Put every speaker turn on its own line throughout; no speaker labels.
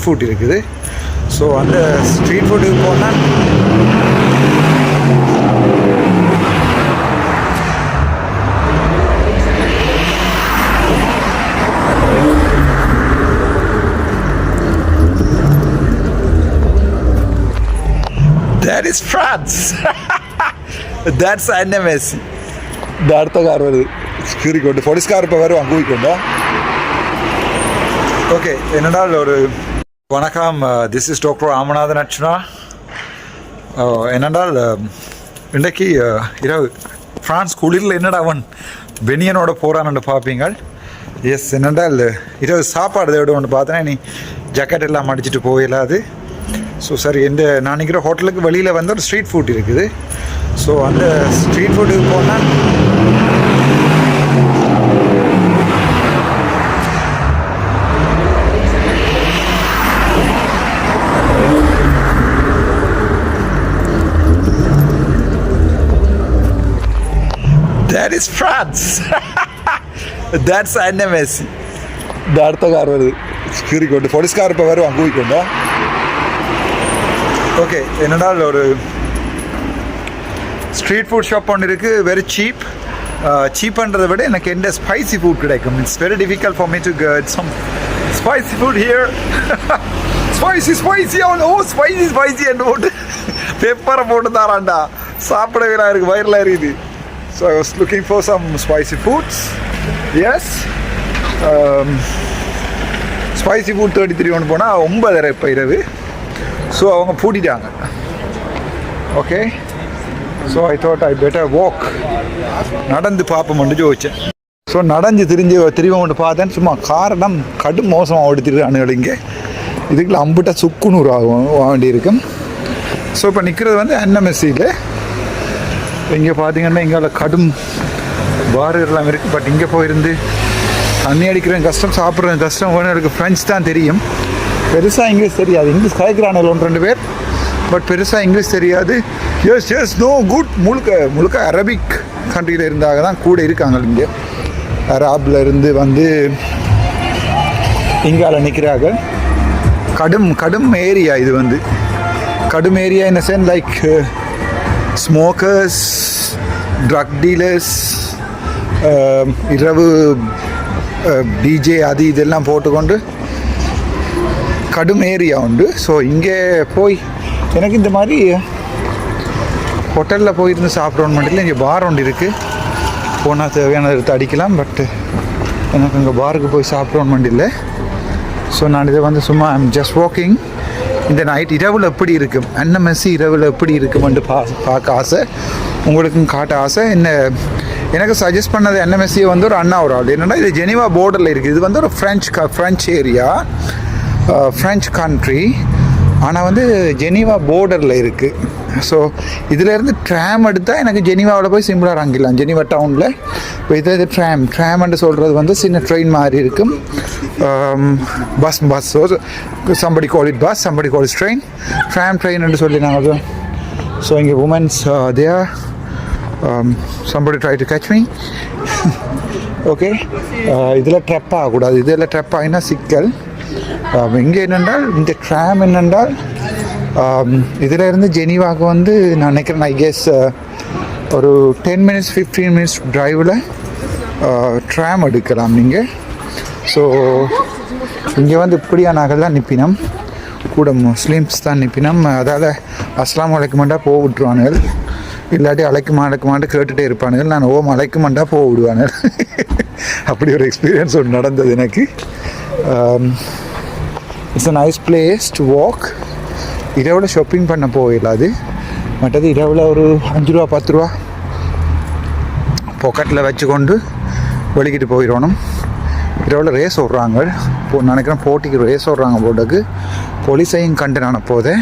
Food இருக்குது. So அந்த street ஃபுட்டுக்கு போனால் that is France. That's NMS. இந்த அடுத்த கார் வருது ஸ்கூரி கொண்டு போலீஸ் கார் இப்போ வரும் அங்கே கொண்டா. ஓகே, என்னென்னால் ஒரு வணக்கம். This is doctor Ramanathan Archana. என்னென்றால் இன்றைக்கு இரவு ஃப்ரான்ஸ் குளிரில் என்னடா அவன் பெனியனோட போகிறான்னு பார்ப்பீங்க. எஸ், என்னென்றால் இரவு சாப்பாடு தேவை ஒன்று பார்த்தேன்னா நீ ஜாக்கெட் எல்லாம் அடிச்சுட்டு போயிடாது. ஸோ சரி, நான் நிற்கிற ஹோட்டலுக்கு வெளியில் வந்து ஒரு ஸ்ட்ரீட் ஃபுட் இருக்குது. ஸோ அந்த ஸ்ட்ரீட் ஃபுட்டுக்கு போனால் that is France. That's NMS. இந்த அடுத்த கார் வருது ஸ்கூரி கொண்டு போலீஸ் கார் இப்போ வரும் அங்கே கொண்டா. ஓகே, என்னென்னால் ஒரு ஸ்ட்ரீட் ஃபுட் ஷாப் ஒன்று இருக்குது. Very cheap. சீப்புன்றதை விட எனக்கு எந்த ஸ்பைசி ஃபுட் கிடைக்கும். It's very difficult for me to get some spicy food here. Spicy oh spicy என்று போட்டு பெப்பரை போட்டு தாராண்டா சாப்பிடவே இருக்குது, வயிறில் இருக்குது. So I was looking for some spicy foods. Yes, spicy food 33 ஒன்று போனால் 9:30 இப்போ இரவு. ஸோ அவங்க பூட்டிட்டாங்க. Okay, so I thought I better walk. நடந்து பார்ப்போம்னு யோசிச்சேன். ஸோ நடந்து திரும்பி கொண்டு பார்த்தேன். சும்மா காரணம் கடும் மோசமாக ஓடித்துருக்கானுகள். இங்கே இதுக்குள்ள அம்பிட்ட சுக்குநூறு ஆகும் வேண்டியிருக்கும். ஸோ இப்போ நிற்கிறது வந்து NMSயில். இங்கே பார்த்தீங்கன்னா இங்கே கடும் பார் எல்லாம் இருக்குது. பட் இங்கே போயிருந்து தண்ணி அடிக்கிறேன் கஷ்டம், சாப்பிட்றேன் கஷ்டம். எனக்கு ஃப்ரெண்ட்ஸ் தான் தெரியும், பெருசாக இங்கிலீஷ் தெரியாது. இங்கிலீஷ் கலைக்கிறானுகள் 1-2 பேர், பட் பெருசாக இங்கிலீஷ் தெரியாது. Yes no good. முழுக்க அரபிக் கண்ட்ரியில் இருந்தாக தான் கூட இருக்காங்க. இங்கே அராபில் இருந்து வந்து இங்கால நிற்கிறாங்க. கடும் ஏரியா இது வந்து. கடும் area in a sense like smokers, drug dealers, இரவு டிஜே அது இதெல்லாம் போட்டுக்கொண்டு கடும் ஏரியா உண்டு. ஸோ இங்கே போய் எனக்கு இந்த மாதிரி ஹோட்டலில் போயிருந்து சாப்பிட்றோன்னு மட்டும் இங்கே பார் ஒன்று இருக்குது. போனால் தேவையானதை எடுத்து அடிக்கலாம். பட் எனக்கு இங்கே பாருக்கு போய் சாப்பிட்றோன்னு மட்டும் இல்லை. ஸோ நான் இதை வந்து சும்மா ஐம் ஜஸ்ட் வாக்கிங். இந்த நைட் இரவில் எப்படி இருக்கும், NMS இரவில் எப்படி இருக்குமென்று பார்க்க ஆசை, உங்களுக்கும் காட்ட ஆசை. எனக்கு சஜஸ்ட் பண்ணது NMS வந்து ஒரு அண்ணா ஒரு ஆள். என்னென்னா இது ஜெனீவா போர்டரில் இருக்குது. இது வந்து ஒரு ஃப்ரெஞ்ச் ஏரியா, ஃப்ரெஞ்ச் கண்ட்ரி. ஆனால் வந்து ஜெனீவா போர்டரில் இருக்குது. ஸோ இதிலேருந்து ட்ராம் எடுத்தால் எனக்கு ஜெனீவாவில் போய் சிம்பிளாக இறங்கிடலாம், ஜெனீவா டவுனில். இப்போ இது ட்ராம்ன்னு சொல்கிறது வந்து சின்ன ட்ரெயின் மாதிரி இருக்கும். Bus so somebody call it bus, somebody call it tram ட்ரெயின்னு சொல்லி நாங்கள். ஸோ இங்கே women's there somebody try to catch me. Okay, இதில் ட்ரெப் ஆகக்கூடாது. இதில் ட்ரெப் ஆகினா சிக்கல். இங்கே என்னென்றால் இந்த ட்ராம் என்னென்றால் இதில் இருந்து ஜெனீவாவுக்கு வந்து நான் நினைக்கிறேன் ஐ கெஸ் ஒரு 10 minutes 15 minutes ட்ரைவில் ட்ராம் எடுக்கலாம் நீங்கள். ஸோ இங்கே வந்து இப்படியான நகல் தான் நிற்பினம், கூட முஸ்லீம்ஸ் தான் நிற்பினம். அதால் அஸ்லாம் வலைக்குமாண்டா போக விட்டுருவானுகள், இல்லாட்டி அழைக்குமாண்டு கேட்டுகிட்டே இருப்பானுகள். நான் அழைக்குமாண்டா போக விடுவானுகள். அப்படி ஒரு எக்ஸ்பீரியன்ஸ் ஒன்று நடந்தது எனக்கு. It's a nice place to walk. இரவில் ஷாப்பிங் பண்ண போயிடலாது. மற்றது இரவில் ஒரு 5 ரூபா 10 ரூபா பாக்கெட்டில் வச்சுக்கொண்டு வெளிக்கிட்டு போயிடணும். இரவில் ரேஸ் ஓடுறாங்க. நினைக்கிறேன் போட்டிக்கு ரேஸ் ஓடுறாங்க. போட்டுக்கு போலீஸையும் கண்டு நான் போதே.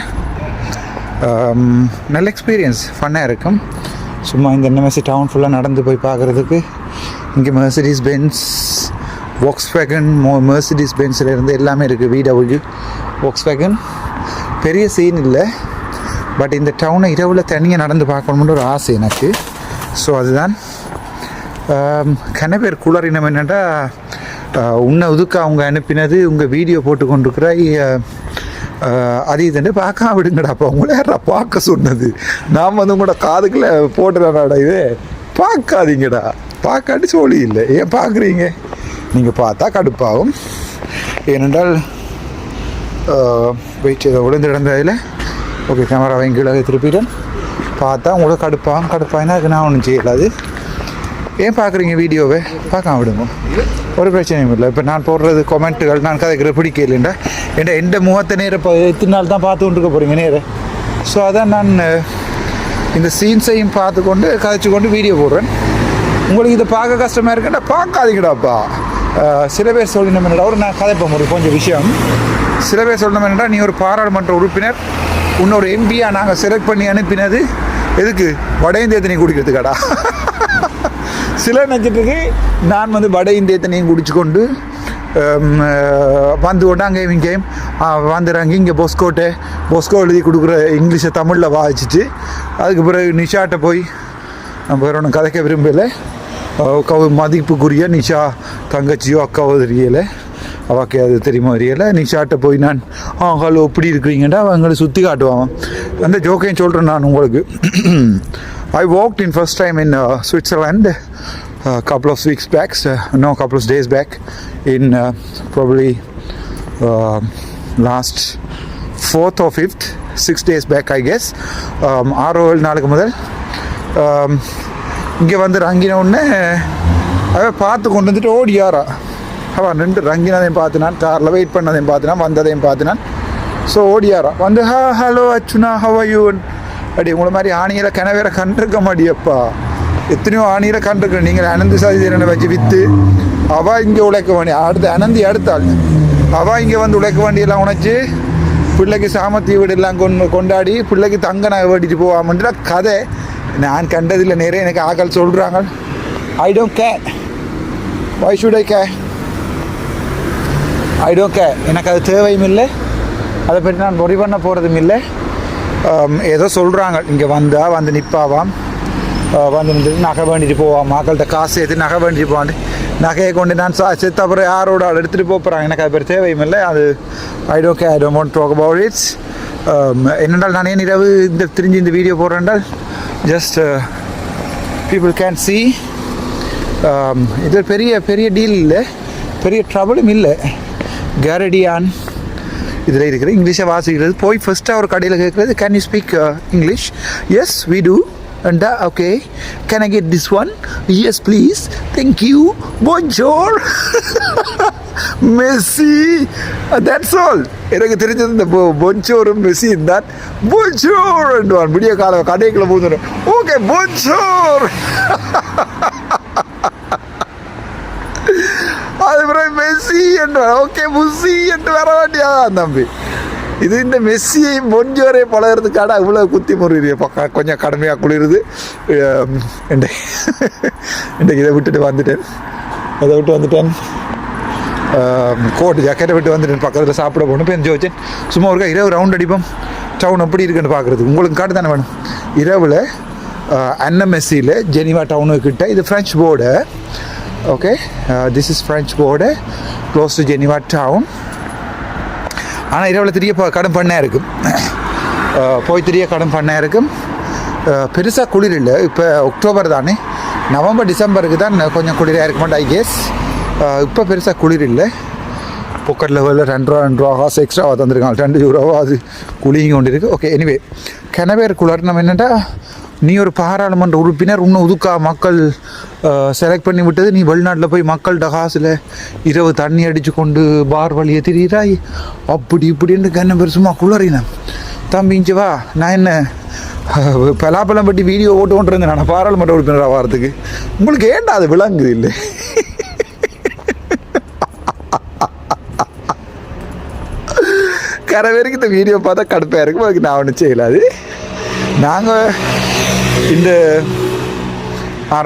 நல்ல எக்ஸ்பீரியன்ஸ், ஃபன்னாக இருக்கும். சும்மா இந்த NMS டவுன் ஃபுல்லாக நடந்து போய் பார்க்குறதுக்கு. இங்கே Mercedes Benz, Volkswagen, Mercedes pencil இருந்து எல்லாமே இருக்குது. VW, Volkswagen. பெரிய சீன் இல்லை, பட் இந்த டவுனை இரவில் தனியாக நடந்து பார்க்கணும்னு ஒரு ஆசை எனக்கு. ஸோ அதுதான். கன பேர் குளறினம் என்னென்னா உன்னை உதுக்க அவங்க அனுப்பினது உங்கள் வீடியோ போட்டு கொண்டிருக்கிற அது இதுன்னு பார்க்காம விடுங்கடா. அப்போ உங்களை யாரா பார்க்க சொன்னது? நாம் வந்து உங்களோட காதுக்குள்ளே போட்டுறாடா இது. பார்க்காதீங்கடா, பார்க்காட்டி சொல்லி இல்லை. ஏன் பார்க்குறீங்க? நீங்கள் பார்த்தா கடுப்பாகும். ஏனென்றால் வெயிட் ஏதோ விழுந்து இடந்ததில் ஓகே கேமராவை கீழே திருப்பிட்டேன். பார்த்தா உங்களுக்கு கடுப்பாயினா அதுக்கு நான் ஒன்றும் செய்யலாது. ஏன் பார்க்குறீங்க வீடியோவை? பார்க்காம விடுங்க, ஒரு பிரச்சனையும் இல்லை. இப்போ நான் போடுறது கொமெண்ட்டுகள் நான் கதைக்கிற பிடிக்கலைண்டா எந்த முகத்தை நேரம் இப்போ எத்தனை நாள் தான் பார்த்து கொண்டு இருக்க போகிறீங்க நேரம். ஸோ அதான் நான் இந்த சீன்ஸையும் பார்த்து கொண்டு கதைச்சு கொண்டு வீடியோ போடுறேன். உங்களுக்கு இதை பார்க்க கஷ்டமாக இருக்குன்னா பார்க்காதீங்கடாப்பா. சில பேர் சொல்லணும் என்னடா ஒரு நான் கதைப்பேன் ஒரு கொஞ்சம் விஷயம். சில பேர் சொல்லணும் என்னடா நீ ஒரு பாராளுமன்ற உறுப்பினர், இன்னொரு எம்பியாக நாங்கள் செலக்ட் பண்ணி அனுப்பினது எதுக்கு? வட இந்திய தண்ணி குடிக்கிறதுக்காடா. சில நினச்சிட்டுருக்கு நான் வந்து வட இந்திய தண்ணியும் குடிச்சு கொண்டு வந்து கொண்டு அங்கே இங்கேயும் வந்துடுறாங்க. இங்கே பொஸ்கோ எழுதி கொடுக்குற இங்கிலீஷை தமிழில் வாசிச்சுட்டு அதுக்கு பிறகு நிஷாட்ட போய் நம்ம வேறு ஒன்றும் கதைக்க விரும்பலை. மதிப்புக்குரிய நிஷா தங்கச்சியோ அக்காவோ தெரியலை, அவாக்கே அது தெரியுமா தெரியலை. நிஷாட்ட போய் நான் ஹலோ எப்படி இருக்கிறீங்கடா அவங்களை சுற்றி காட்டுவான். அந்த ஜோக்கையும் சொல்கிறேன் நான் உங்களுக்கு. I walked in first time in Switzerland a couple of weeks back, couple of days back in probably last 4th or 5th, 6 days back I guess. 6 நாளுக்கு முதல் இங்கே வந்து ரங்கின உடனே அவன் பார்த்து கொண்டு வந்துட்டு ஓடியாரா. அவன் ரெண்டு ரங்கினதையும் பார்த்தினான், காரில் வெயிட் பண்ணதையும் பார்த்தினான், வந்ததையும் பார்த்தினான். ஸோ ஓடியாரா வந்து ஹலோ அச்சுனா ஹவ் ஆர் யூ அப்படி உங்களை மாதிரி ஆணியில் கிணவேற கண்டிருக்க மாட்டியப்பா. எத்தனையோ ஆணியில் கண்டிருக்கேன். நீங்கள் அனந்தி சாதிதரனை வச்சு விற்று அவள் இங்கே உழைக்க வேண்டிய அனந்தி அடுத்தாள் அவள் இங்கே வந்து உழைக்க வேண்டியெல்லாம் உழைச்சி பிள்ளைக்கு சாமர்த்திய வீடு எல்லாம் கொண்டாடி பிள்ளைக்கு தங்க நகை வேண்டிட்டு போவாமன்ற கதை நான் கண்டதில்லை. நிறைய எனக்கு ஆக்கள் சொல்கிறாங்க. I don't care. Why should I care? I don't care. எனக்கு அது தேவையும் இல்லை, அதை பற்றி நான் பொறி பண்ண போகிறதும் இல்லை. ஏதோ சொல்கிறாங்க இங்கே வந்து நிற்பாவாம், வந்து நகை வேண்டிட்டு போவான், மக்கள்கிட்ட காசு ஏற்றி நகை வேண்டிட்டு போவான். நகையை கொண்டு நான் செத்து அப்புறம் யாரோட ஆள் எடுத்துகிட்டு போகிறாங்க. எனக்கு அது பேர் தேவையும் இல்லை. அது I don't care. I don't want to talk about its. என்னென்றால் நான் ஏன் இரவு தெரிஞ்சு இந்த வீடியோ போடுறேன்றால் ஜஸ்ட் பீப்புள் கேன் சி. இது பெரிய பெரிய டீல் இல்லை, பெரிய ட்ரபிளும் இல்லை. கேரடியான் இதில் இருக்கிற இங்கிலீஷை வாசிக்கிறது போய் ஃபஸ்ட்டாக ஒரு கடையில் கேட்குறது can you speak English? Yes we do. அண்டா okay can I get this one? Yes please, thank you, போன்ஜோர், மெஸ்ஸி, தட்ஸ் ஆல். எனக்கு தெரிஞ்சது இந்த பொன்சோரும் மெஸ்ஸி தான். போன்ஜோர் என்றுவான் விடிய கால கடைக்குள்ளே போதும். ஓகே போன்ஜோர். அது பிறகு மெஸ்ஸி என்று ஓகே முஸ்ஸி என்று வர வேண்டியதான் தம்பி. இது இந்த மெஸ்ஸியையும் பொன்ஜோரையும் பழகிறதுக்கான இவ்வளோ குத்தி முறிய கொஞ்சம் கடுமையாக குளிருது. இன்றைக்கு இதை விட்டுட்டு வந்துட்டேன். கோட்டு ஜாக்கெட்டை விட்டு வந்துட்டேன். பக்கத்தில் சாப்பிட போகணும். பெஞ்சு வச்சேன். சும்மா ஒரு இரவு ரவுண்ட் அடிப்போம் டவுன் எப்படி இருக்குன்னு பார்க்குறதுக்கு. உங்களுக்கு காட்டு தானே வேணும். இரவில் அன்னமெஸ்ஸியில் ஜெனிவா டவுனுக்கிட்ட இது French board. Okay, this is French border close to Geneva town. ஆனால் இரவில் தெரிய கடும் பண்ணையாக இருக்கும். போய் தெரிய கடும் பண்ணையாக இருக்கும். பெருசாக குளிர் இல்லை. இப்போ அக்டோபர் தானே, நவம்பர் டிசம்பருக்கு தான் கொஞ்சம் குளிராக இருக்க மாட்டேன் ஐ கெஸ். இப்போ பெருசாக குளிர் இல்லை. பொக்கெட் லெவலில் 2 ரூபா காசு எக்ஸ்ட்ராவாக தந்துருக்காங்க. 2 யூரோவாக அது குளிங்க கொண்டு இருக்குது. ஓகே எனிவே கிணவேர் குளிர் நம்ம என்னென்னா நீ ஒரு பாராளுமன்ற உறுப்பினர் இன்னும் உதுக்கா மக்கள் செலக்ட் பண்ணி விட்டது. நீ வெளிநாட்டில் போய் மக்கள்கிட்ட காசில் இரவு தண்ணி அடித்து கொண்டு பார் வழியை திரியிறாய் அப்படி இப்படின்னு கண்ண பெருசுமா குளறினேன். தம்பிஞ்சு வா, நான் என்ன பலாப்பழம் பற்றி வீடியோ ஓட்டு கொண்டு இருந்தேன் நான் பாராளுமன்ற உறுப்பினராக வாரத்துக்கு. உங்களுக்கு ஏண்டா அது விளங்குது இல்லை? கரை வரைக்கும் இந்த வீடியோ பார்த்தா கடுப்பாக இருக்கும். அதுக்கு நான் ஒன்றும் செய்யலாது. நாங்கள் இந்த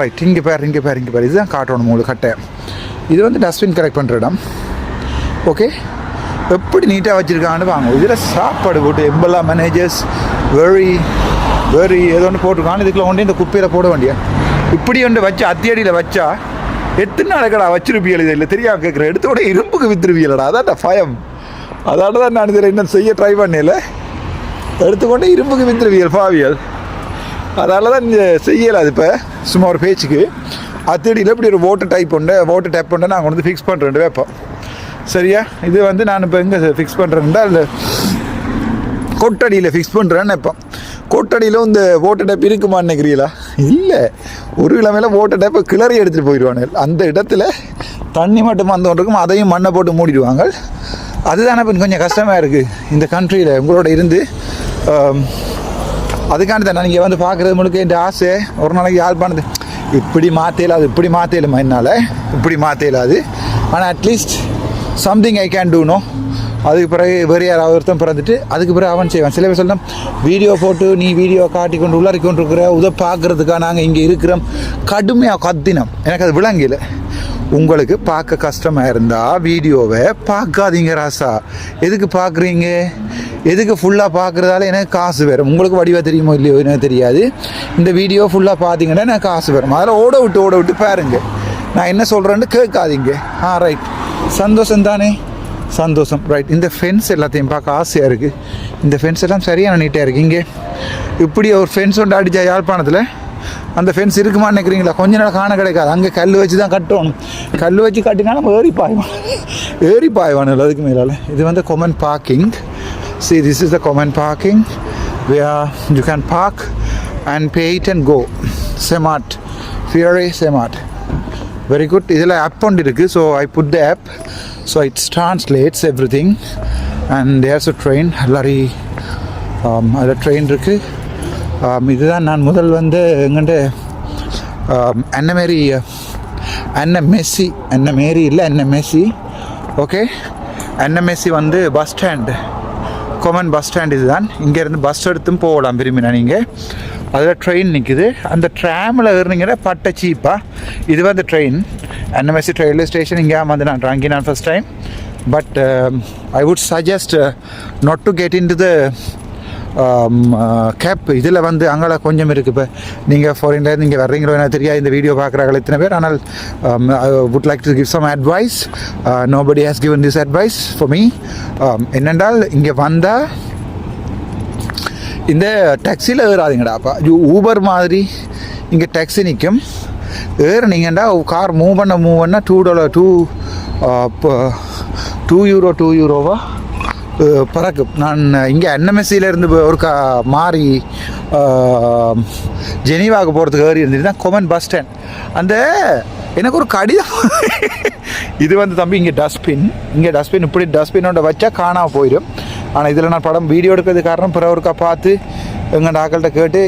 ரைட் இங்கே பாரு இதுதான் காட்டணும் உங்களுக்கு கட்டை. இது வந்து டஸ்ட்பின் கலெக்ட் பண்ணுற இடம். ஓகே எப்படி நீட்டாக வச்சுருக்காங்கன்னு வாங்க. இதில் சாப்பாடு போட்டு எம்பெல்லாம் மேனேஜர்ஸ் வெரி ஏதோ ஒன்று போட்டிருக்காங்க. இதுக்குள்ள ஒன்று இந்த குப்பையில் போட வேண்டிய இப்படி ஒன்று வச்சு அத்தியடியில் வச்சா எத்தனை நாளைக்கடா வச்சிருப்பியல்? இது இல்லை தெரியாமல் கேட்குறேன். எடுத்தோட இரும்புக்கு வித்துருவியலடா. அதான் பயம். அதோட தான் நான் இதில் இன்னும் செய்ய ட்ரை பண்ணல. எடுத்துக்கொண்டு இரும்புக்கு வித்துருவியல் பாவியல், அதனால தான் செய்யலை. அது இப்போ சும்மா ஒரு பேச்சுக்கு அத்தடியில் இப்படி ஒரு ஓட்டு டேப் ஒன்று நாங்கள் வந்து ஃபிக்ஸ் பண்ணுறேன் வைப்போம். சரியா? இது வந்து நான் இப்போ எங்கே ஃபிக்ஸ் பண்ணுறேன்டா இல்லை கொட்டடியில் ஃபிக்ஸ் பண்ணுறேன்னு இப்போ. கொட்டடியிலும் இந்த ஓட்டு டேப் இருக்குமான்னு நினைக்கிறீங்களா? இல்லை, ஒரு கிழமையில் ஓட்டு டேப்பை கிளறி எடுத்துகிட்டு போயிடுவாங்க. அந்த இடத்துல தண்ணி மட்டும் வந்து இருக்கும், அதையும் மண்ணை போட்டு மூடிடுவாங்க. அதுதானே இப்போ கொஞ்சம் கஷ்டமாக இருக்குது இந்த கண்ட்ரியில் உங்களோட இருந்து. அதுக்காண்டி தான் நீங்கள் வந்து பார்க்குறது முழுக்க என் ஆசை. ஒரு நாளைக்கு யாழ்ப்பாணத்து இப்படி மாற்றலாது, இப்படி மாற்றலுமா என்னால், இப்படி மாற்றலாது. ஆனால் at least something I can do. No, அதுக்கு பிறகு வேறு யாராவது ஒருத்தன் பிறந்துட்டு அதுக்கு பிறகு அவன் செய்வான். சில பேர் சொல்லணும், வீடியோ போட்டு நீ வீடியோ காட்டி கொண்டு உள்ளாரி கொண்டு இருக்கிற பார்க்குறதுக்காக நாங்கள் இங்கே இருக்கிறோம் கடுமையாக கத்தினோம். எனக்கு அது விளங்கல. உங்களுக்கு பார்க்க கஷ்டமாக இருந்தால் வீடியோவை பார்க்காதீங்க ராசா. எதுக்கு பார்க்குறீங்க? எதுக்கு ஃபுல்லாக பார்க்குறதால எனக்கு காசு வரும். உங்களுக்கு வடிவாக தெரியுமோ இல்லையோ எனக்கு தெரியாது. இந்த வீடியோ ஃபுல்லாக பார்த்தீங்கன்னா எனக்கு காசு வரும். அதில் ஓட விட்டு பாருங்க. நான் என்ன சொல்கிறேன்னு கேட்காதீங்க. ரைட், சந்தோஷம் தானே? சந்தோஷம். ரைட், இந்த ஃபென்ஸ் எல்லாத்தையும் பார்க்க ஆசையாக இருக்குது. இந்த ஃபென்ஸ் எல்லாம் சரியான நீட்டாக இருக்குது. இங்கே இப்படி ஒரு ஃபென்ஸ் ஒன்று அடித்தா யாழ்ப்பாணத்தில் அந்த ஃபென்ஸ் இருக்குமான்னு நினைக்கிறீங்களா? கொஞ்ச நாள் காண கிடைக்காது. அங்கே கல் வச்சு தான் கட்டணும். கல் வச்சு கட்டினாலும் ஏறி பாய்வான் அதுக்கு மேலால். இது வந்து common parking. See, this is the common parking where you can park and pay it and go. Smart, very smart, very good. இதில் app ஒன்று இருக்குது. So I put the app, so it translates everything. And there's a train. எல்லாரி அதில் train இருக்குது. இதுதான் நான் முதல் வந்து எங்கள்கிட்ட மெஸ்ஸி ஓகே, மெஸ்ஸி வந்து bus stand, common bus stand. இதுதான். இங்கேருந்து பஸ் எடுத்தும் போகலாம் விரும்பினா நீங்கள். அதில் ட்ரெயின் நிற்குது. அந்த ட்ராமில் ஏறினீங்கன்னா பட்ட சீப்பாக. இது வந்து ட்ரெயின், மெஸ்ஸி ரயில்வே ஸ்டேஷன். இங்கே வந்து நான் வாங்கினேன் first time. But I would suggest not to get into the cab. இதில் வந்து அங்கே கொஞ்சம் இருக்குது. இப்போ நீங்கள் ஃபாரின்லேருந்து இங்கே வர்றீங்களோ எனக்கு தெரியாது, இந்த வீடியோ பார்க்குறாங்க எத்தனை பேர். ஆனால் I would like to give some advice. Nobody has given this advice for me. என்னென்றால் இங்கே வந்தால் இந்த டாக்ஸியில் ஏறாதீங்கடாப்பா. ஊபர் மாதிரி இங்கே டாக்ஸி நிற்கும். ஏறினீங்கண்டா கார் மூவ் பண்ண $2 பறக்கும். நான் இங்கே என்எம்எஸ்சியிலேருந்து ஒரு மாறி ஜெனீவாவுக்கு போகிறதுக்கு ஏறி இருந்துட்டு தான் கொமன் பஸ் ஸ்டாண்ட். அந்த எனக்கு ஒரு கடிதம் இது வந்து தம்பி இங்கே டஸ்ட்பின் இப்படி டஸ்ட்பினோட வச்சா காணாமல் போயிடும். ஆனால் இதில் நான் படம் வீடியோ எடுக்கிறது காரணம் பிற ஒருக்கா பார்த்து எங்கள் டாக்கள்கிட்ட கேட்டு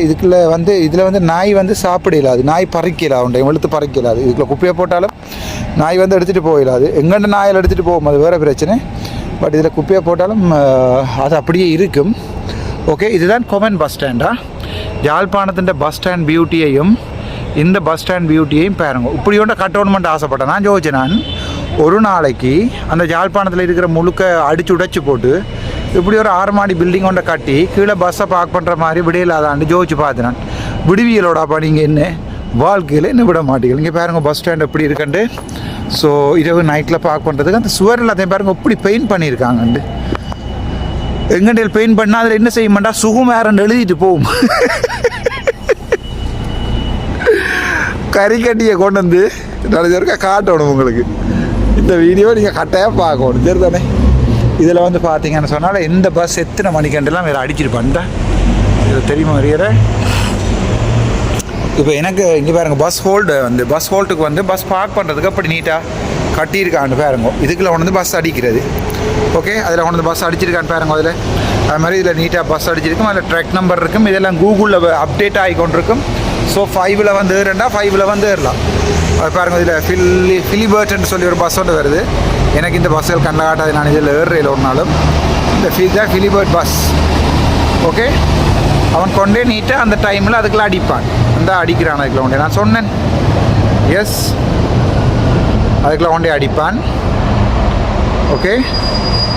இதில் வந்து நாய் வந்து சாப்பிடலாது, நாய் பறிக்கலாது, உண்டை வெளுத்து பறிக்கலாது. இதுக்குள்ள குப்பையை போட்டாலும் நாய் வந்து எடுத்துகிட்டு போயிடாது. எங்கள்கிட்ட நாயில் எடுத்துகிட்டு போகும், அது வேறு பிரச்சனை. பட் இதில் குப்பையை போட்டாலும் அது அப்படியே இருக்கும். ஓகே, இதுதான் கொமன் பஸ் ஸ்டாண்டா. யாழ்ப்பாணத்தின் பஸ் ஸ்டாண்ட் பியூட்டியையும் இந்த பஸ் ஸ்டாண்ட் பியூட்டியையும் பாருங்க. இப்படி ஒன்று கட்டணுமெண்ட் ஆசைப்பட்டேன். நான் ஜோதிச்சேன், நான் ஒரு நாளைக்கு அந்த யாழ்ப்பாணத்தில் இருக்கிற முழுக்க அடித்து உடைச்சி போட்டு இப்படி ஒரு 6 மாடி பில்டிங் ஒன்றை கட்டி கீழே பஸ்ஸை பார்க் பண்ணுற மாதிரி விடையில்லாதாண்டு ஜோதிச்சு பார்த்தேன் நான். விடுவியலோடாப்பா நீங்கள் என்ன வாழ்க்கையில் என்ன விட மாட்டீங்க. இங்கே பாருங்கள் பஸ் ஸ்டாண்ட் எப்படி இருக்குண்டு. ஸோ இரவு நைட்டில் பார்க் பண்ணுறதுக்கு அந்த சுவர் எல்லாத்தையும் பாருங்கள் எப்படி பெயிண்ட் பண்ணியிருக்காங்கண்டு. எங்கண்டில் பெயிண்ட் பண்ணால் அதில் என்ன செய்ய மாட்டா சுகுமாரன் எழுதிட்டு போகும். கறிக்கட்டியை கொண்டு வந்து நாளைக்கு இருக்க காட்டணும் உங்களுக்கு. இந்த வீடியோ நீங்கள் கட்டாயம் பார்க்கணும், சரி தானே? இதில் வந்து பார்த்தீங்கன்னு சொன்னால் எந்த பஸ் எத்தனை மணிக்கண்டெல்லாம் வேறு அடிச்சிட்டு பண்ணிட்டேன். இதில் தெரியுமா வரையிற. இப்போ எனக்கு இங்கே பாருங்கள் பஸ் ஹோல்ட்டுக்கு வந்து பஸ் பார்க் பண்ணுறதுக்கு அப்படி நீட்டாக கட்டியிருக்கான்னு பாருங்க. இதுக்குள்ள கொண்டு பஸ் அடிக்கிறது. ஓகே, அதில் கொண்டு பஸ் அடிச்சிருக்கான்னு பாருங்க. அதில் அது மாதிரி இதில் நீட்டாக பஸ் அடிச்சிருக்கும். அதில் ட்ராக் நம்பர் இருக்கும். இதெல்லாம் கூகுளில் அப்டேட் ஆகி கொண்டிருக்கும். ஸோ 5ல் வந்து ஏறண்டா 5ல் வந்து ஏறலாம். அது பாருங்கள், இதில் ஃபிலிபர்ட்னு சொல்லி ஒரு பஸ் ஒன்று வருது. எனக்கு இந்த பஸ்ஸுகள் கண்ணில் காட்டாது, நான் இதில் ஏறுறையில் ஒரு நாளும். இந்த ஃபிலிபர்ட் பஸ். ஓகே, அவன் கொண்டே நீட்டாக அந்த டைமில் அதுக்குள்ள அடிப்பான். அந்த அடிக்கிறான் அதுக்குள்ள கொண்டே. நான் சொன்னேன், எஸ், அதுக்குள்ள கொண்டே அடிப்பான். ஓகே,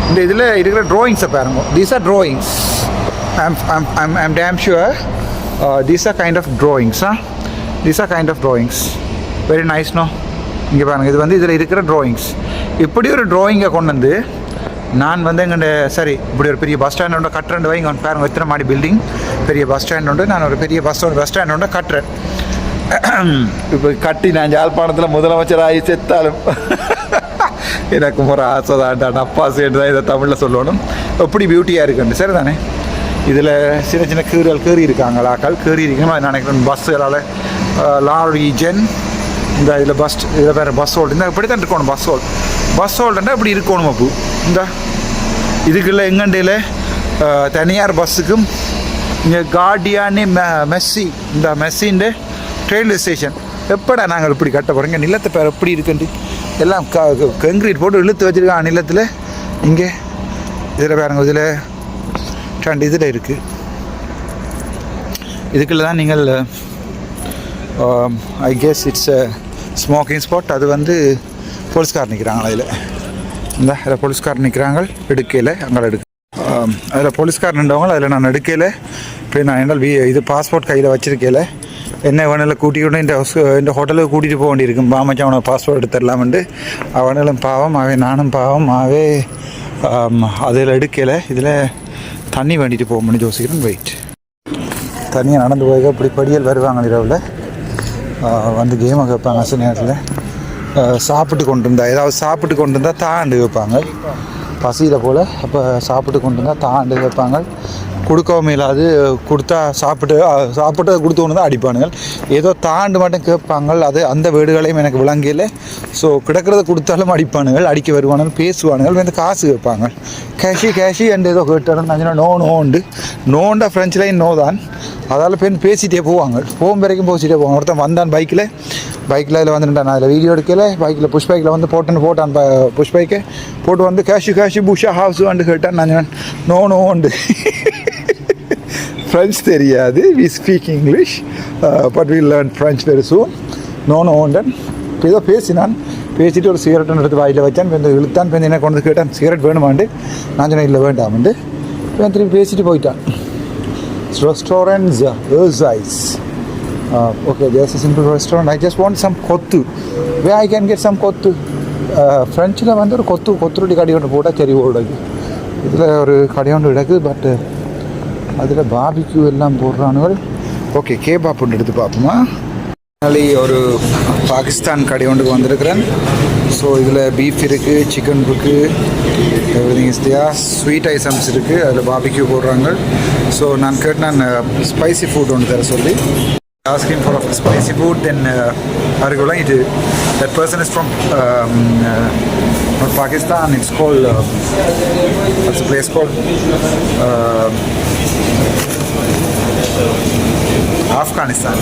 இந்த இதில் இருக்கிற ட்ராயிங்ஸை பாருங்க. These are drawings. I'm dam sure these are kind of drawings. These are kind of drawings. Very nice, no? இங்கே பாருங்கள், இது வந்து இதில் இருக்கிற ட்ராயிங்ஸ். இப்படி ஒரு ட்ராயிங்கை கொண்டு வந்து நான் வந்து எங்கள்ட சரி இப்படி ஒரு பெரிய பஸ் ஸ்டாண்ட் ஒன்று கட்டுறேன் வைங்க பாருங்க எத்தனை மாடி பில்டிங் பெரிய பஸ் ஸ்டாண்ட் உண்டு நான் ஒரு பெரிய பஸ் ஸ்டாண்ட் ஒன்று கட்டுறேன் இப்போ கட்டி நான் யாழ்ப்பாணத்தில் முதலமைச்சராகி செத்தாலும் எனக்கு ஒரு ஆசை தான் அப்பா சேர்ந்து தான் இதை தமிழில் சொல்லணும் எப்படி பியூட்டியாக இருக்குண்டு சரி தானே இதில் சின்ன சின்ன கீறி இருக்காங்களாக்கள் கீறி இருக்கணும் நான் நினைக்கிறேன் பஸ்ஸுகளால் லாரி ஜென் இந்த இதில் இதில் வேறு பஸ் ஹோல்டு இந்த இப்படி தான் இருக்கணும் பஸ் ஹோல்டுன்னா இப்படி இருக்கணும் அப்போ இந்த இதுக்குள்ள எங்கண்டையில் தனியார் பஸ்ஸுக்கும் இங்கே கார்டியானே மெஸ்ஸி இந்த மெஸ்ஸிൻ്റെ ரயில்வே ஸ்டேஷன் எப்படா நாங்கள் இப்படி கட்ட போகிறோங்க நிலத்தை பேர் எப்படி இருக்குண்டு எல்லாம் கங்க்ரீட் போட்டு இழுத்து வச்சுருக்காங்க நிலத்தில் இங்கே இதில் பாருங்க இதில் 2 இதில் இருக்குது இதுக்குள்ள தான் நீங்கள் I guess it's smoking spot அது வந்து போலீஸ்கார் நிற்கிறாங்க அதில் இந்த அதில் போலீஸ்கார் நிற்கிறாங்க எடுக்கையில் அங்கே அதில் போலீஸ்கார் நின்றவங்க அதில் நான் எடுக்கையில் இப்போ நான் என்னால் இது பாஸ்போர்ட் கையில் வச்சுருக்கையில் என்ன வேணாலும் கூட்டிக்கிட்டு இந்த ஹோட்டலுக்கு கூட்டிகிட்டு போக வேண்டியிருக்கும் பாமச்சா அவனை பாஸ்போர்ட் எடுத்துடலாமெண்டு அவனும் பாவம் நானும் பாவம் அதில் எடுக்கையில் இதில் தண்ணி வேண்டிட்டு போக முடிஞ்சு யோசிக்கிறேன் வெயிட் தண்ணியை நடந்து போய் இப்படி படியல் வருவாங்க இரவில் வந்து கேமை கேட்பாங்க சில நேரத்தில் சாப்பிட்டு கொண்டு இருந்தால் ஏதாவது சாப்பிட்டு கொண்டு இருந்தால் தாண்டு வைப்பாங்க பசியில் போல் அப்போ சாப்பிட்டு கொண்டு இருந்தால் தாண்டு வைப்பாங்க கொடுக்கவும் இல்லாது கொடுத்தா சாப்பிட்டு கொடுத்து கொண்டு தான் அடிப்பானுங்கள் ஏதோ தாண்டு மட்டும் கேட்பாங்க அது அந்த வீடுகளையும் எனக்கு விளங்கியில் ஸோ கிடக்கிறத கொடுத்தாலும் அடிப்பானுங்கள் அடிக்க வருவானுங்கள் பேசுவானுங்கள் வந்து காசு கேட்பாங்க கேஷி அண்ட் ஏதோ கேட்டாலும் நான் நோண்டா ஃப்ரெஞ்சிலையும் நோ தான் அதால் பேசிகிட்டே போவாங்க போகும் வரைக்கும் பேசிகிட்டே போவாங்க ஒருத்தன் வந்தான் பைக்கில் அதில் வந்துட்டான் நான் அதில் வீடியோ எடுக்கல பைக்கில் புஷ் பைக்கில் வந்து போட்டான் புஷ் பைக்கை போட்டு வந்து கேஷு புஷா ஹவுஸ் வந்து கேட்டான் நான் நோண்டு ஃப்ரெஞ்ச் தெரியாது we speak English but we learn French very soon நோண்டன் இப்போ ஏதோ பேசிட்டு ஒரு சிகரெட் எடுத்து வாயில் வச்சான் இப்போ இழுத்தான் இப்போ என்ன கொண்டு கேட்டான் சிகரெட் வேணுமாண்டு நான் சொன்னேன் இல்லை வேண்டாமாண்டு இப்போ திரும்பி பேசிட்டு போயிட்டான் restaurants Urzice okay there's a simple restaurant I just want some kottu where I can get some kottu Frenchல வந்து ஒரு கொத்துருடி கடை ஒன்று போட்டால் சரி ஓடுது இதில் ஒரு கடை ஒன்று கிடக்குது பட் அதில் பாபிக்யூ எல்லாம் போடுறானுகள் ஓகே கேபாப் ஒன்று எடுத்து பார்ப்போமா ஒரு பாகிஸ்தான் கடை ஒன்றுக்கு வந்திருக்கிறேன் ஸோ இதில் பீஃப் இருக்குது சிக்கன் இருக்குது everything is there sweet items இருக்குது அதில் பாபிக்யூ போடுறாங்க ஸோ நான் கேட்டேன் ஸ்பைசி ஃபுட் ஒன்று தர சொல்லி asking for spicy food then arugula it that person is from not Pakistan it's called what's the place called Afghanistan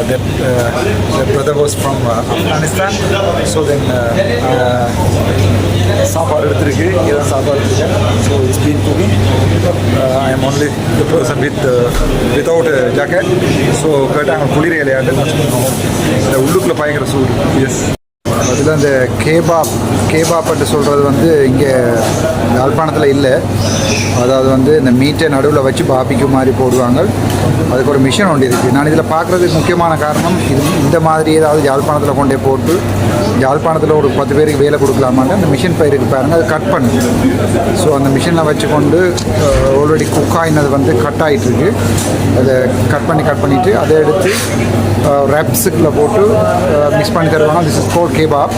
that brother was from Afghanistan so then சாப்பாடு எடுத்துருக்கு இதான் சாப்பாடு எடுத்துருக்கேன் so it's been cooking I am only the person without jacket so கேட்டாங்க குளிர் இலையாண்டு நான் சொன்னோம் இந்த உள்ளுக்குள்ளே பயங்கர சூடு எஸ் அதில் அந்த கேபாப்ட்டு சொல்கிறது வந்து இங்கே யாழ்ப்பாணத்தில் இல்லை அதாவது வந்து இந்த மீட்டை நடுவில் வச்சு பாபிக்கு மாதிரி போடுவாங்க அதுக்கு ஒரு மிஷின் ஒன்று இருக்குது நான் இதில் பார்க்குறதுக்கு முக்கியமான காரணம் இந்த மாதிரி ஏதாவது யாழ்ப்பாணத்தில் கொண்டே போட்டு யாழ்ப்பாணத்தில் ஒரு 10 பேருக்கு வேலை கொடுக்கலாமான்னு அந்த மிஷின் பயிருக்கு பாருங்கள் அது கட் பண்ணுது ஸோ அந்த மிஷினில் வச்சுக்கொண்டு ஆல்ரெடி குக் ஆகினது வந்து கட் ஆகிட்டுருக்கு அதை கட் பண்ணிவிட்டு அதை எடுத்து ரேப்ஸுக்குள்ளே போட்டு மிக்ஸ் பண்ணி தருவாங்க திஸ் இஸ் கோல்ட் கேபாப்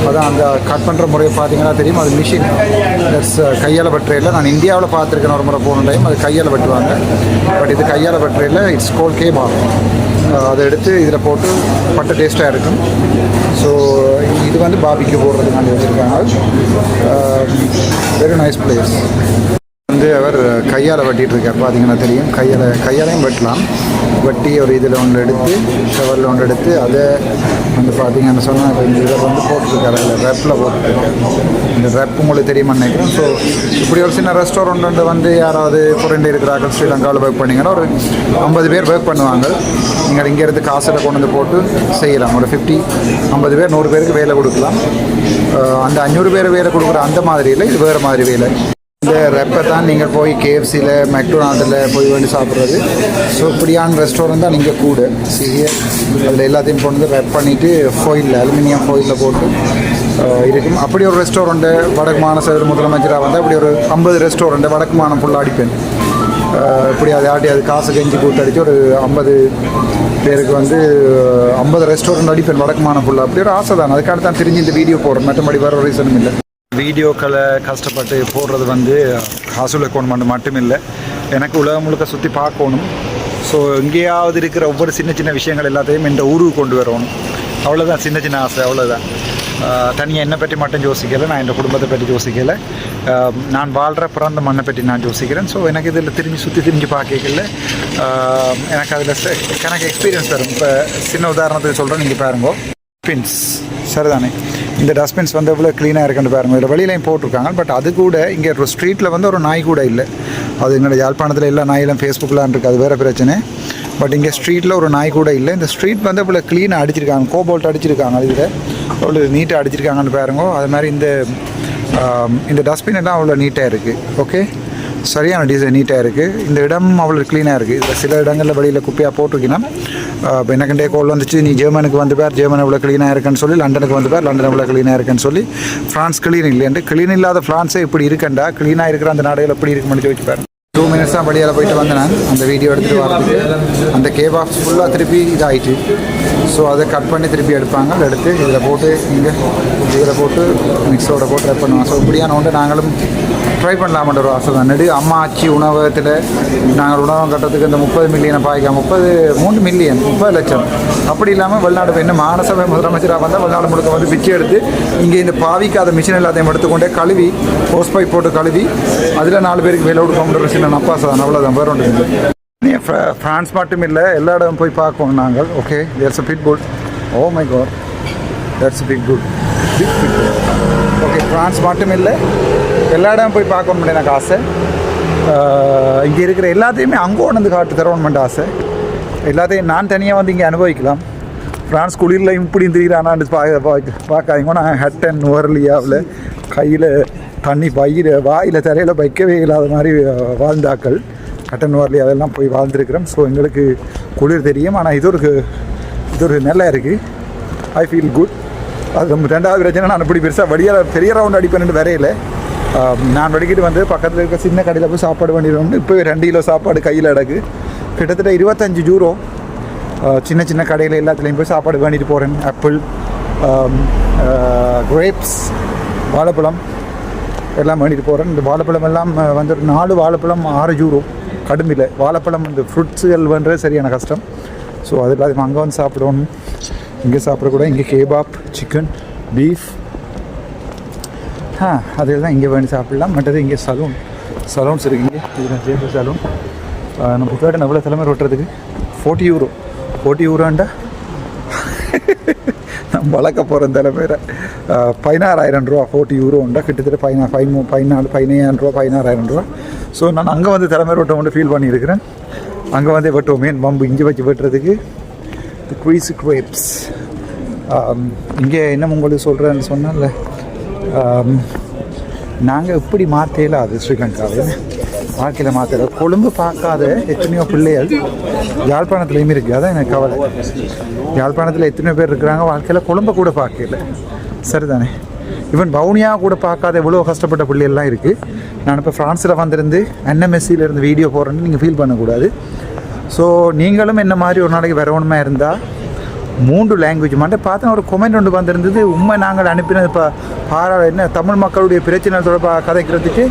அதான் அந்த கட் பண்ணுற முறையை பார்த்தீங்கன்னா தெரியும் அது மிஷின் ப்ளஸ் கையால் வெட்டுறையில் நான் இந்தியாவில் பார்த்துருக்கேன் ஒரு முறை போன டைம் அது கையால் வெட்டுவாங்க பட் இது கையால் வெட்டுறையில் இட்ஸ் கோல்ட் கேபாப் அதை எடுத்து இதில் போட்டு பட்ட டேஸ்ட்டாக இருக்கும் ஸோ இது வந்து பாபிக்கு போடுறதுக்காண்டி வச்சுருக்காங்க வெரி நைஸ் பிளேஸ் வந்து அவர் கையால் வெட்டிகிட்டு இருக்கார் பார்த்தீங்கன்னா தெரியும் கையாலையும் வெட்டலாம் வெட்டி ஒரு இதில் ஒன்று எடுத்து ஷவரில் ஒன்று எடுத்து அதை வந்து பார்த்தீங்கன்னு சொன்னால் இப்போ இந்த இதை வந்து போட்டுருக்காரு அதில் ரெப்பில் போட்டுருக்காரு இந்த ரெப் உங்களுக்கு தெரியுமா நினைக்கிறேன் ஸோ இப்படி ஒரு சின்ன ரெஸ்டாரண்ட் வந்து யாராவது ஃபாரின்ல இருக்கிறாங்க ஸ்ரீலங்காவில் ஒர்க் பண்ணிங்கன்னா ஒரு 50 பேர் ஒர்க் பண்ணுவாங்க நீங்கள் இங்கே இருந்து காசில் கொண்டு வந்து போட்டு செய்யலாம் ஒரு 50 பேர் 100 பேருக்கு வேலை கொடுக்கலாம் அந்த 500 பேர் வேலை கொடுக்குற அந்த மாதிரியில் இது வேறு மாதிரி வேலை இந்த ரெப்பை தான் நீங்கள் போய் கேஎஃப்சியில் மெக்டொனால்டில் போய் வேண்டி சாப்பிட்றது ஸோ இப்படியான ரெஸ்டாரண்ட் தான் நீங்கள் கூட சீரியஸ் அதில் எல்லாத்தையும் கொண்டு வந்து ரெப் பண்ணிவிட்டு ஃபோயிலில் அலுமினியம் ஃபோயிலில் போட்டு இருக்கும். அப்படி ஒரு ரெஸ்டாரண்ட்டு வடக்கு மாநில முதலமைச்சராக வந்து அப்படி ஒரு 50 ரெஸ்டாரண்ட்டு வடக்கு மாநிலம் ஃபுல்லாக அடிப்பேன். இப்படி அதை ஆட்டி அது காசு கெஞ்சி கூத்தடிச்சு ஒரு 50 பேருக்கு வந்து 50 ரெஸ்டாரண்ட் அடிப்பேன் வடக்கு மாநிலம் ஃபுல்லாக. அப்படி ஒரு ஆசை தான். அதுக்காக தான் தெரிஞ்சு இந்த வீடியோ போடுறேன். மற்றபடி வேறு ஒரு ரீசனும் இல்லை. வீடியோக்களை கஷ்டப்பட்டு போடுறது வந்து காசுல கோணம் மட்டும் இல்லை, எனக்கு உலகம் முழுக்க சுற்றி பார்க்கணும். ஸோ எங்கேயாவது இருக்கிற ஒவ்வொரு சின்ன சின்ன விஷயங்கள் எல்லாத்தையும் இந்த ஊருக்கு கொண்டு வரணும். அவ்வளோதான், சின்ன சின்ன ஆசை, அவ்வளோதான். தனியாக என்னை பற்றி மட்டும் யோசிக்கலை, நான் என் குடும்பத்தை பற்றி யோசிக்கலை, நான் வாழ்கிற பிறந்த மண்ணை பற்றி நான் யோசிக்கிறேன். ஸோ எனக்கு இதில் சுற்றி திரிஞ்சு பார்க்கல, எனக்கு அதில் எனக்கு எக்ஸ்பீரியன்ஸ் தரும். இப்போ சின்ன உதாரணத்துக்கு சொல்கிறேன், நீங்கள் பாருங்க. டஸ்ட்பின்ஸ் சரிதானே, இந்த டஸ்ட்பின்ஸ் வந்து எவ்வளோ க்ளீனாக இருக்குன்னு பாருங்கள். இதில் வெளியிலையும் போட்டிருக்காங்க. பட் அது கூட இங்கே ஒரு ஸ்ட்ரீட்டில் வந்து ஒரு நாய் கூட இல்லை. அது எங்களோட யாழ்ப்பாணத்தில் எல்லா நாயிலும் ஃபேஸ்புக்கில் இருக்குது, அது வேறு பிரச்சனை. பட் இங்கே ஸ்ட்ரீட்டில் ஒரு நாய் கூட இல்லை. இந்த ஸ்ட்ரீட் வந்து இவ்வளோ க்ளீனாக அடிச்சிருக்காங்க, கோபோல்ட் அடிச்சிருக்காங்க, இதில் அவ்வளோ நீட்டாக அடிச்சிருக்காங்கன்னு பாருங்க. அது மாதிரி இந்த டஸ்ட்பின் எல்லாம் அவ்வளோ நீட்டாக இருக்குது. ஓகே, சரியான டிசைன், நீட்டாக இருக்குது. இந்த இடம் அவ்வளோ க்ளீனாக இருக்குது. இதில் சில இடங்களில் வெளியில் குப்பையாக போட்டிருக்கீங்கன்னா, இப்போ எனக்குண்டே கோல் வந்துச்சு, நீ ஜெர்மனுக்கு வந்து பேர் ஜெர்மன் எவ்வளோ க்ளீனாக இருக்குன்னு சொல்லி, லண்டனுக்கு வந்து பேர் லண்டன் எவ்வளோ க்ளீனாக இருக்குன்னு சொல்லி, ஃப்ரான்ஸ் க்ளீன் இல்லைன்ட்டு. க்ளீன் இல்லாத ஃப்ரான்ஸே இப்படி இருக்கண்டா, க்ளீனாக இருக்கிற அந்த நாடுகள் எப்படி இருக்குன்னு வச்சு பாருங்க. 2 minutes தான் வழியால் போயிட்டு வந்தேன் நான் அந்த வீடியோ எடுத்துகிட்டு வரதுக்கு. அந்த கேபாக்ஸ் ஃபுல்லாக திருப்பி இதாகிட்டு. ஸோ அதை கட் பண்ணி திருப்பி எடுப்பாங்க. எடுத்து இதில் போட்டு இதில் போட்டு மிக்ஸோட போட்டு ட்ரை பண்ணுவாங்க. ஸோ இப்படியான ஒன்று நாங்களும் ட்ரை பண்ணலாமன்ற ஒரு ஆசை தான். அம்மா ஆச்சி உணவகத்தில் நாங்கள் உணவகம் கட்டுறதுக்கு இந்த 30 மில்லியனை பாய்க்கலாம், 3 மில்லியன் 30 லட்சம். அப்படி இல்லாமல் வெளிநாடு இன்னும் மாநசபை முதலமைச்சராக வந்தால் வெளிநாடு முழுக்க வந்து பிச்சை எடுத்து இங்கே இந்த பாவிக்காத மிஷின் எல்லாத்தையும் எடுத்துக்கொண்டே கழுவி ஹோஸ் பைப் போட்டு கழுவி அதில் 4 பேருக்கு வேலை கொடுக்க சின்ன நப்பாசை தான். அவ்வளோதான், வேறு ஒன்று இல்லை. ஃப்ரான்ஸ் மட்டும் இல்லை, எல்லா இடமும் போய் பார்ப்போம் நாங்கள். Okay, there's a bit full. Oh my God, there's a bit full. Okay, France மட்டும் இல்லை, எல்லா இடமும் போய் பார்க்கணும் எனக்கு ஆசை. இங்கே இருக்கிற எல்லாத்தையுமே அங்கே கொண்டு காட்டு தரணுமெண்ட் ஆசை. எல்லாத்தையும் நான் தனியாக வந்து இங்கே அனுபவிக்கலாம். ஃப்ரான்ஸ் குளிரில் இப்படி திரிகிறானான்னு பார்க்காதீங்க. நான் ஹட்டன் நுவர்லியாவில் கையில் தண்ணி வாயில் தரையில் வைக்கவே இல்லாத மாதிரி வாழ்ந்தாக்கள். ஹட்டன் நுவர்லி அதெல்லாம் போய் வாழ்ந்துருக்கிறோம். ஸோ எங்களுக்கு குளிர் தெரியும். ஆனால் இது ஒரு நல்லா இருக்குது. I feel good. அது 2வது பிரச்சனை, நான் இப்படி பெருசாக பெரிய ரவுண்ட் அடிப்பேன்னு வரையில. நான் வடிக்கிட்டு வந்து பக்கத்தில் இருக்க சின்ன கடையில் போய் சாப்பாடு பண்ணிடுவோம்னு இப்போ 2 கிலோ சாப்பாடு கையில் அடக்கு. கிட்டத்தட்ட 25 யூரோ. சின்ன சின்ன கடையில் எல்லாத்துலேயும் போய் சாப்பாடு பண்ணிட்டு போகிறேன். ஆப்பிள், கிரேப்ஸ், வாழைப்பழம் எல்லாம் பண்ணிட்டு போகிறேன். இந்த வாழைப்பழம் எல்லாம் வந்து ஒரு 4 வாழைப்பழம் 6 யூரோ. கடுமையில் வாழைப்பழம் இந்த ஃப்ரூட்ஸுகள் பண்ணுறது சரியான கஷ்டம். ஸோ அது இல்லாமல் அங்கே வந்து சாப்பிடணும். இங்கே சாப்பிடக்கூடாது. இங்கே கேபாப், சிக்கன், பீஃப் அதெல்லாம் இங்கே வேண்டி சாப்பிடலாம். மற்றது இங்கே சலூன்ஸ் இருக்குங்க. இதில் ஜேபி சலூன். நம்ம புத்தாட்டம் எவ்வளோ தலைமை ரொட்டுறதுக்கு 40 யூரோ. 40 யூரோண்டா நம்ம வளர்க்க போகிற தலைமையில் 16,000 ரூபா. 40 யூரோ உண்டா, கிட்டத்தட்ட 15,000 ரூபா 16,000 ரூபா. ஸோ நான் அங்கே வந்து தலைமை ரொட்டை வந்து ஃபீல் பண்ணியிருக்கிறேன். அங்கே வந்து வெட்டுவோம். மீன் பம்பு இங்கே வச்சு வெட்டுறதுக்கு குயிஸ் கிரேப்ஸ். இங்கே என்ன உங்களுக்கு சொல்கிறேன்னு சொன்னால, நாங்கள் இப்படி மாற்றல அது ஸ்ரீலங்காவில் வாழ்க்கையில் மாற்றல. கொழும்பு பார்க்காத எத்தனையோ பிள்ளைகள் யாழ்ப்பாணத்துலேயுமே இருக்குது. அதான் எனக்கு கவலை. யாழ்ப்பாணத்தில் எத்தனையோ பேர் இருக்கிறாங்க வாழ்க்கையில் கொழும்பை கூட பார்க்கல. சரிதானே, ஈவன் பவுனியாக கூட பார்க்காத எவ்வளோ கஷ்டப்பட்ட பிள்ளைகள்லாம் இருக்குது. நான் இப்போ ஃப்ரான்ஸில் வந்திருந்து NMSCயிலேருந்து வீடியோ போடுறேன்னு நீங்கள் ஃபீல் பண்ணக்கூடாது. ஸோ நீங்களும் என்ன மாதிரி ஒரு நாளைக்கு வரணுமா இருந்தால் 3 லாங்குவேஜ் மட்டும் பார்த்தா ஒரு கொமெண்ட் ஒன்று வந்திருந்தது. உண்மை நாங்கள் அனுப்பினது இப்போ என்ன தமிழ் மக்களுடைய பிரச்சனை தொடர்பாக கதைக்கிறதுக்கு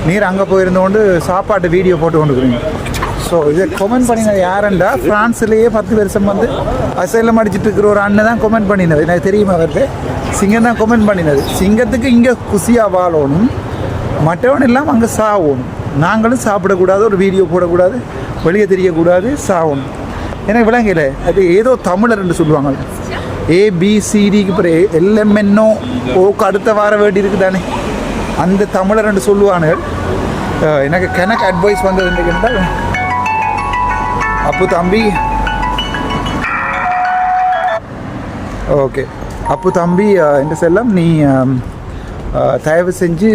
நீர் அங்கே போயிருந்தோண்டு சாப்பாட்டு வீடியோ போட்டு கொண்டுக்கிறீங்க. ஸோ இதை கொமெண்ட் பண்ணினது யாருண்டா, ஃப்ரான்ஸ்லேயே 10 வருஷம் வந்து அசைலம் அடிச்சுட்டு இருக்கிற ஒரு அண்ணன் தான் கொமெண்ட் பண்ணினது. எனக்கு தெரியுமா அவருக்கு. சிங்கம் தான் கொமெண்ட் பண்ணினது. சிங்கத்துக்கு இங்கே குசியாக வாழணும், மற்றவன் எல்லாம் அங்கே சாகணும். நாங்களும் சாப்பிடக்கூடாது, ஒரு வீடியோ போடக்கூடாது, வெளியே தெரியக்கூடாது, சாகணும். எனக்கு விளங்கல. அது ஏதோ தமிழர் என்று சொல்லுவாங்க. ABCDக்கு பிறகு LMNO ஓக்கு அடுத்த வார வேண்டி இருக்குது தானே, அந்த தமிழர் என்று சொல்லுவானுகள். எனக்கு அட்வைஸ் வந்தது என்றால், அப்பு தம்பி ஓகே அப்பு தம்பி என்று செல்லம், நீ தயவு செஞ்சு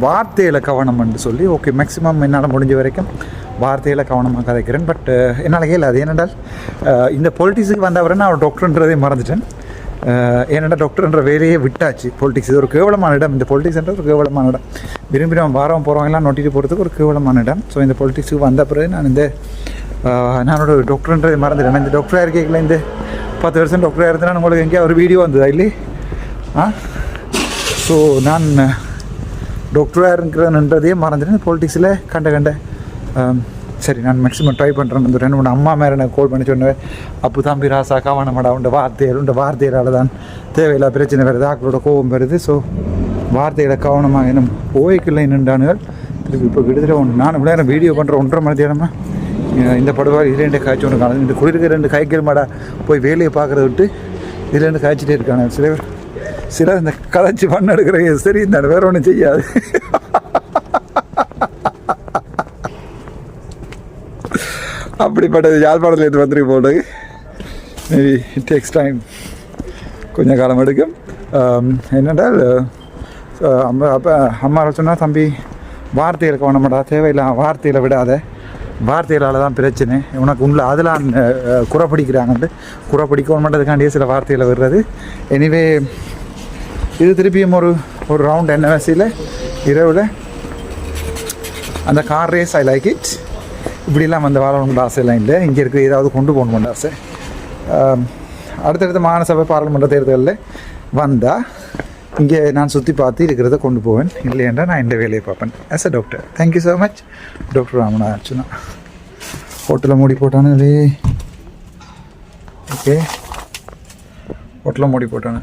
வார்த்தையில் கவனம் என்று சொல்லி, ஓகே மேக்ஸிமம் என்னால் முடிஞ்ச வரைக்கும் வார்த்தையில் கவனமாக கதைக்கிறேன். பட் என்னால் கேள்வி அது ஏனென்றால் இந்த பொலிட்டிக்ஸுக்கு வந்தவரை நான் டாக்டர்ன்றதே மறந்துட்டேன். ஏன்னா டாக்டர்ன்ற வேலையே விட்டாச்சு. பொலிட்டிக்ஸ் இது ஒரு கேவலமான இடம். இந்த பொலிட்டிக்ஸ்ன்ற ஒரு கேவலமான இடம். விரும்பி நம்ம வாரம் போகிறவங்கலாம் நோட்டிட்டு போகிறதுக்கு ஒரு கேவலமான இடம். ஸோ இந்த பொலிட்டிக்ஸுக்கு வந்த பிறகு நானோட டாக்டர்ன்றது மறந்துட்டேன். இந்த டாக்டராக இருக்கீங்களா, இந்த 10 வருஷம் டாக்டராக இருந்தேன்னா உங்களுக்கு எங்கேயா ஒரு வீடியோ வந்ததா இல்லை? ஸோ நான் டாக்டராக இருக்கிறேன்றதையே மறந்துட்டேன். பொலிட்டிக்ஸில் கண்ட சரி, நான் மேக்ஸிமம் ட்ரை பண்ணுறேன். இந்த 2-3 அம்மா மேலே எனக்கு கால் பண்ணி சொன்னேன், அப்பு தம்பி ராசா கவனமாடா, உண்ட வார்த்தைகளால் தான் தேவையில்லா பிரச்சனை வருது, ஆக்களோட கோபம் வருது. ஸோ வார்த்தைகளை கவனமாக இன்னும் போய்க்குள்ள நின்றானுகள். திருப்பி இப்போ கிட்டத்தட்ட நான் இவ்வளோ நேரம் வீடியோ பண்ணுற 1.5 மணி நேரமாக இந்த படுவார் 2 காய்ச்சி ஒன்று காணும். இந்த குளிருக்கு 2 காய்க்கிற மாடா போய் வேலையை பார்க்குறத விட்டு 2 காய்ச்சிட்டே இருக்காங்க. சிலர் இந்த கதைச்சி பண்ண எடுக்கிற சரி, இந்த வேற ஒன்றும் செய்யாது. அப்படிப்பட்டது யாழ்ப்பாணத்தில் எடுத்து வந்துருக்கு போட்டு மேபி இட் டேக்ஸ் டைம், கொஞ்சம் காலம் எடுக்கும். என்னென்றால் அப்போ அம்மா சொன்னால், தம்பி வார்த்தையில் கவனமாடா, தேவையில்லை வார்த்தையில் விடாத, வார்த்தைகளால் தான் பிரச்சனை உனக்கு உள்ள அதெல்லாம் குறைப்பிடிக்கிறாங்கன்ட்டு குறைப்பிடிக்க மாட்டதுக்காண்டியே சில வார்த்தையில் வர்றது. எனிவே இது திருப்பியும் ஒரு ரவுண்ட் NMSCயில் இரவில் அந்த car race. I like it. இப்படிலாம் வந்து வாழணுன்ற ஆசையெல்லாம் இல்லை. இங்கே இருக்க ஏதாவது கொண்டு போகணுன்ற ஆசை. அடுத்தடுத்த மாநசபை பாராளுமன்ற தேர்தலில் வந்தால் இங்கே நான் சுற்றி பார்த்து இருக்கிறத கொண்டு போவேன். இல்லையென்றா நான் இந்த வேலையை பார்ப்பேன் as a doctor. Thank you so much doctor Ramana Archuna. ஹோட்டலில் மூடி போட்டானுங்களே. ஓகே, ஹோட்டலில் மூடி போட்டானு.